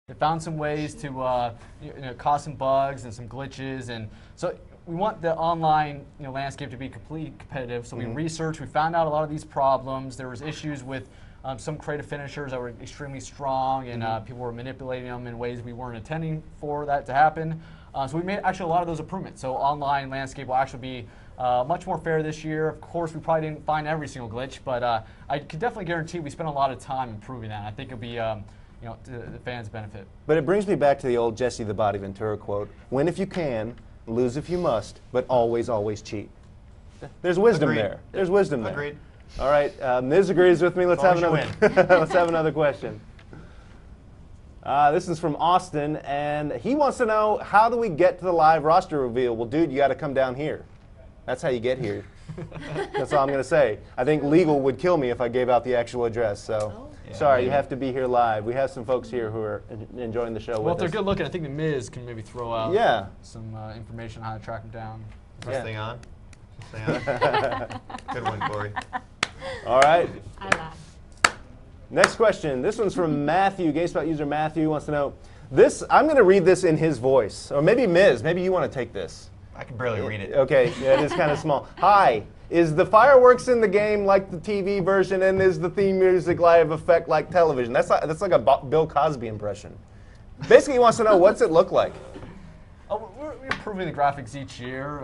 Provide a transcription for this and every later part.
They found some ways to cause some bugs and some glitches, and so we want the online landscape to be completely competitive. So we researched, we found out a lot of these problems. There was issues with some creative finishers that were extremely strong, and people were manipulating them in ways we weren't intending for that to happen. So we made actually a lot of those improvements. So online landscape will actually be much more fair this year. Of course, we probably didn't find every single glitch, but I can definitely guarantee we spent a lot of time improving that. I think it'll be to the fans' benefit. But it brings me back to the old Jesse the Body Ventura quote: "Win if you can, lose if you must, but always, always cheat." There's wisdom there. There's wisdom there. Agreed. All right, Miz agrees with me. Let's have another. Let's have another question. This is from Austin, and he wants to know, how do we get to the live roster reveal? Well, dude, you got to come down here. That's how you get here. That's all I'm going to say. I think legal would kill me if I gave out the actual address. So, sorry, you have to be here live. We have some folks here who are enjoying the show with us. Well, if they're good looking, I think the Miz can maybe throw out some information on how to track them down. Is this thing on? Is this thing on? Good one, Corey. All right. I laugh. Next question. This one's from Matthew. Gamespot user Matthew wants to know this. I'm going to read this in his voice, or maybe Miz. Maybe you want to take this. I can barely read it. Okay, yeah, it is kind of small. Hi. Is the fireworks in the game like the TV version, and is the theme music live effect like television? That's like a Bill Cosby impression. Basically, he wants to know, what's it look like? We're improving the graphics each year.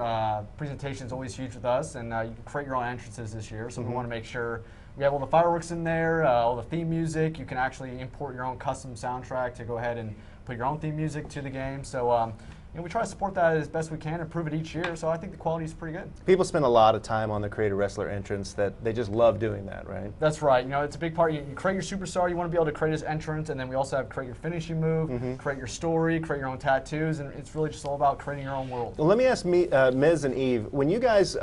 Presentation is always huge with us, and you can create your own entrances this year. So we want to make sure we have all the fireworks in there, all the theme music. You can actually import your own custom soundtrack to go ahead and put your own theme music to the game. So we try to support that as best we can, improve it each year. So I think the quality is pretty good. People spend a lot of time on the Creative Wrestler entrance. That they just love doing that, right? That's right. It's a big part. You create your superstar. You want to be able to create his entrance, and then we also have create your finishing move, create your story, create your own tattoos, and it's really just all about creating your own world. Well, let me ask Miz and Eve, when you guys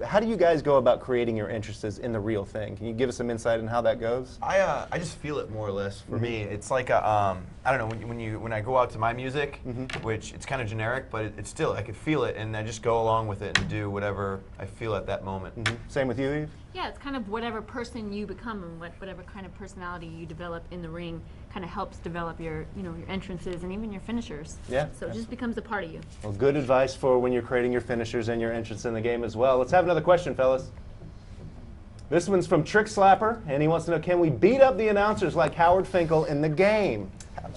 how do you guys go about creating your entrances in the real thing? Can you give us some insight on how that goes? I just feel it more or less. For me, it's like I don't know, when I go out to my music, which it's kind of generic, but it's still, I could feel it, and I just go along with it and do whatever I feel at that moment. Same with you, Eve? Yeah, it's kind of whatever person you become and whatever kind of personality you develop in the ring kind of helps develop your your entrances and even your finishers. Yeah. So it just becomes a part of you. Well, good advice for when you're creating your finishers and your entrance in the game as well. Let's have another question, fellas. This one's from Trick Slapper, and he wants to know, can we beat up the announcers like Howard Finkel in the game?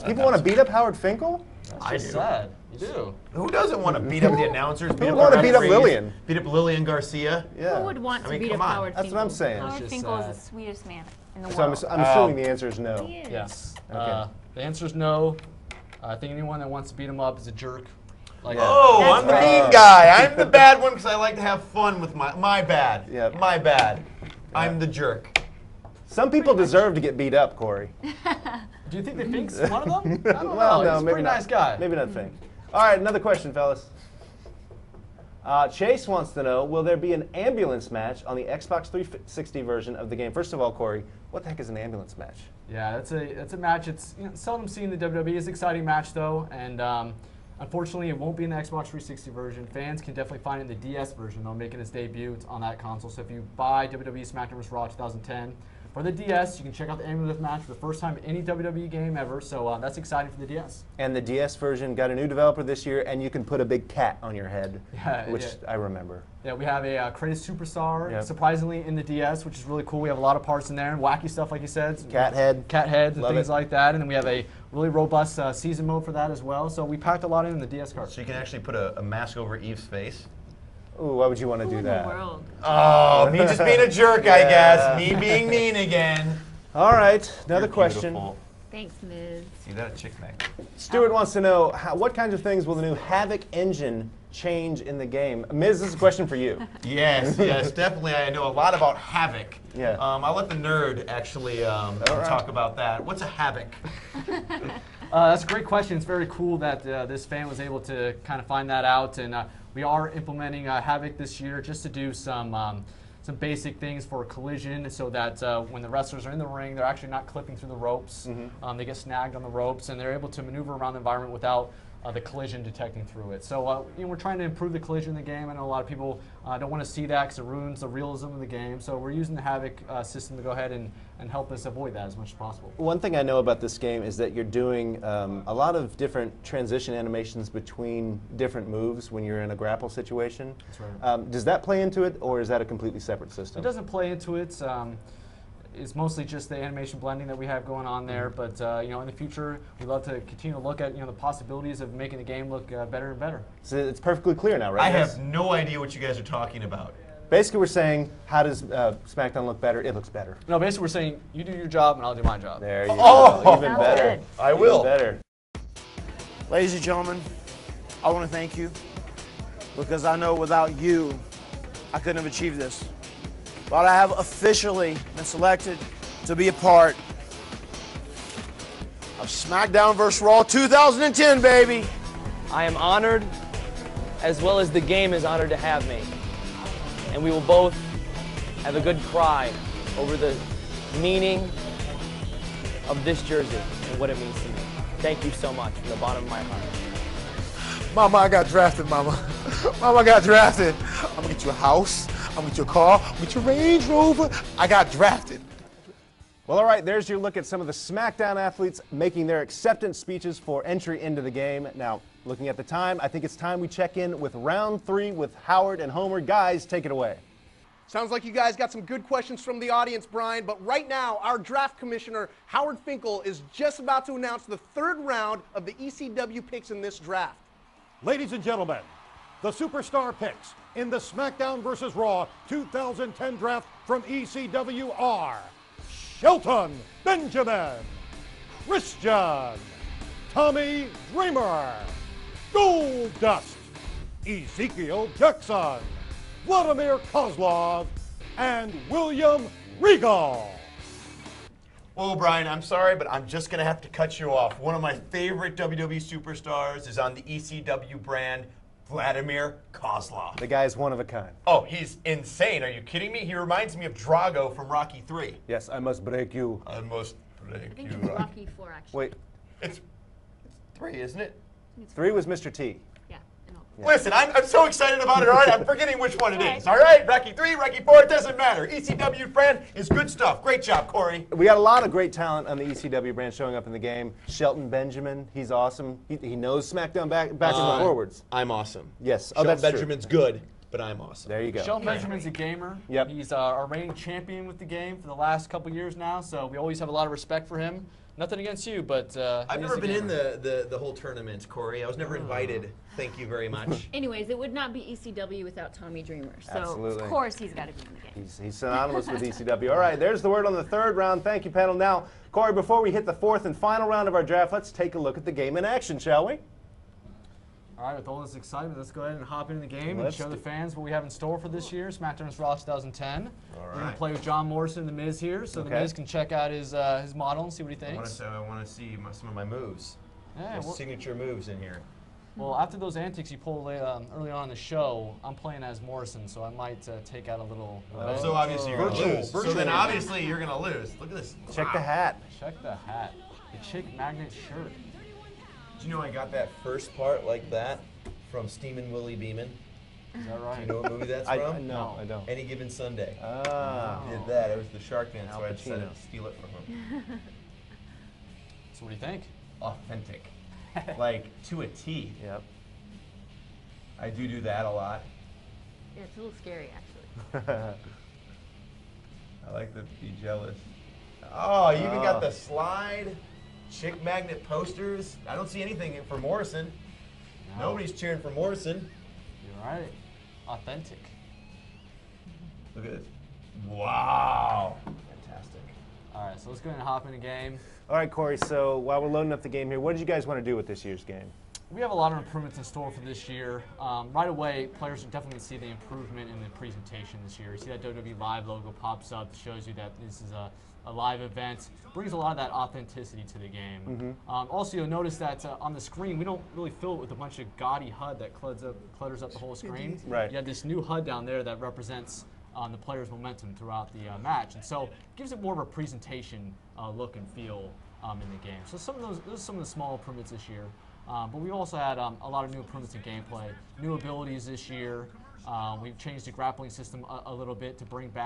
People want to beat up Howard Finkel? I said you do. Who doesn't want to beat up the announcers? Who would want to beat up Lillian? Beat up Lillian Garcia? Yeah. Who would want to beat up come on. Howard Finkel? That's what I'm saying. Howard It's just Finkel is sad. the sweetest man in the So world. I'm assuming the answer is no. He is. Yes. Okay. The answer is no. I think anyone that wants to beat him up is a jerk. Like Oh, That's I'm the right. mean guy. I'm the bad one because I like to have fun with my bad. Yep. My bad. I'm the jerk. Some people deserve to get beat up, Corey. Do you think that Fink's one of them? I don't Well, know. no, He's a maybe pretty not. nice guy. Maybe not Fink. All right, another question, fellas. Chase wants to know, will there be an ambulance match on the Xbox 360 version of the game? First of all, Corey, what the heck is an ambulance match? Yeah, that's a match. It's seldom seen in the WWE. It's an exciting match though, and unfortunately, it won't be in the Xbox 360 version. Fans can definitely find it in the DS version though, making its debut on that console. So if you buy WWE SmackDown vs. Raw 2010 for the DS, you can check out the ambulance match for the first time in any WWE game ever. So that's exciting for the DS. And the DS version got a new developer this year, and you can put a big cat on your head, which I remember. Yeah, we have a Creative Superstar, Yep. surprisingly, in the DS, which is really cool. We have a lot of parts in there, and wacky stuff, like you said. Cat head. Cat heads and Love things it. like that. And then we have a really robust season mode for that as well. So we packed a lot in the DS card. So you can actually put a mask over Eve's face. Ooh, why would you want to Who do in that? the world? Oh, me just being a jerk, I guess. Me being mean again. All right, another You're question. beautiful. Thanks, Miz. See that chick neck? Stuart wants to know, what kinds of things will the new Havoc engine change in the game? Miz, this is a question for you. Yes, yes, definitely. I know a lot about Havoc. Yeah. I'll let the nerd actually talk about that. What's a Havoc? That's a great question. It's very cool that this fan was able to kind of find that out. And we are implementing Havoc this year just to do some basic things for collision so that when the wrestlers are in the ring, they're actually not clipping through the ropes. They get snagged on the ropes, and they're able to maneuver around the environment without the collision detecting through it. So we're trying to improve the collision in the game. I know a lot of people don't want to see that because it ruins the realism of the game. So we're using the Havoc system to go ahead and help us avoid that as much as possible. One thing I know about this game is that you're doing a lot of different transition animations between different moves when you're in a grapple situation. That's right. Does that play into it, or is that a completely separate system? It doesn't play into it. It's mostly just the animation blending that we have going on there. But in the future, we'd love to continue to look at the possibilities of making the game look better and better. So it's perfectly clear now, right? I have no idea what you guys are talking about. Basically, we're saying, how does Smackdown look better? It looks better. No, basically we're saying you do your job and I'll do my job. There you Oh! go. Even Sounds better. good. I will. Even better. Ladies and gentlemen, I want to thank you because I know without you, I couldn't have achieved this. But I have officially been selected to be a part of Smackdown vs. Raw 2010, baby. I am honored, as well as the game is honored to have me. And we will both have a good cry over the meaning of this jersey and what it means to me. Thank you so much from the bottom of my heart. Mama, I got drafted, Mama. Mama, I got drafted. I'm gonna get you a house. I'm gonna get you a car. I'm gonna get you a Range Rover. I got drafted. Well, all right, there's your look at some of the Smackdown athletes making their acceptance speeches for entry into the game. Now, looking at the time, I think it's time we check in with round 3 with Howard and Homer. Guys, take it away. Sounds like you guys got some good questions from the audience, Brian, but right now, our draft commissioner, Howard Finkel, is just about to announce the 3rd round of the ECW picks in this draft. Ladies and gentlemen, the superstar picks in the SmackDown vs. Raw 2010 draft from ECW are Shelton Benjamin, Christian, Tommy Dreamer, Goldust, Ezekiel Jackson, Vladimir Kozlov, and William Regal. Well, Brian, I'm sorry, but I'm just going to have to cut you off. One of my favorite WWE superstars is on the ECW brand, Vladimir Kozlov. The guy's one of a kind. Oh, he's insane. Are you kidding me? He reminds me of Drago from Rocky 3. Yes, I must break you. I must break I think you. it's Rocky 4, actually. Wait, It's 3, isn't it? 3 was Mr. T. Yeah, I know. Listen, I'm so excited about it, all right? I'm forgetting which one it is, all right? Rocky 3, Rocky 4, it doesn't matter. ECW brand is good stuff. Great job, Corey. We got a lot of great talent on the ECW brand showing up in the game. Shelton Benjamin, he's awesome. He knows SmackDown backwards and forwards. I'm awesome. Yes, oh, Shelton that's true. Benjamin's good, but I'm awesome. There you go. Shelton Benjamin's a gamer. Yep. He's our reigning champion with the game for the last couple years now, so we always have a lot of respect for him. Nothing against you, but I've never been in the whole tournament, Corey. I was never invited. Thank you very much. Anyways, it would not be ECW without Tommy Dreamer. So, Absolutely. of course, he's got to be in the game. He's synonymous with ECW. All right, there's the word on the 3rd round. Thank you, panel. Now, Corey, before we hit the 4th and final round of our draft, let's take a look at the game in action, shall we? All right, with all this excitement, let's go ahead and hop into the game and Let's show do- the fans what we have in store for this year, SmackDown vs. Raw 2010. We're going to right. play with John Morrisson and The Miz here, so Okay. The Miz can check out his model and see what he I thinks. want to see some of my moves. Yeah, My well, signature moves in here. well, after those antics you pulled early on in the show, I'm playing as Morrison, so I might take out a little... So obviously you're going to Virtual, lose. So virtual. then obviously you're going to lose. Look at this. Check Wow. the hat. Check the hat. The chick magnet shirt. Did you know I got that first part like that from Steamin' Willie Beeman? Is that right? Do you know what movie that's from? No, I don't. Any Given Sunday. Ah. Did that. It was the Shark Man, so Al I decided Pacino. to steal it from him. So what do you think? Authentic. Like, to a T. Yep. I do that a lot. Yeah, it's a little scary, actually. I like to be jealous. Oh, you even got the slide, chick magnet posters. I don't see anything for Morrison. No. Nobody's cheering for Morrison. You're right. Authentic. Look at this. Wow. Fantastic. All right, so let's go ahead and hop in the game. All right, Corey, so while we're loading up the game here, what did you guys want to do with this year's game? We have a lot of improvements in store for this year. Right away, players are definitely see the improvement in the presentation this year. You see that WWE Live logo pops up, shows you that this is a live event. Brings a lot of that authenticity to the game. Also, you'll notice that on the screen, we don't really fill it with a bunch of gaudy HUD that clutters up the whole screen. Right. You have this new HUD down there that represents the player's momentum throughout the match, and so it gives it more of a presentation look and feel in the game. So those are some of the small improvements this year. But we've also had a lot of new improvements in gameplay, new abilities this year. We've changed the grappling system a little bit to bring back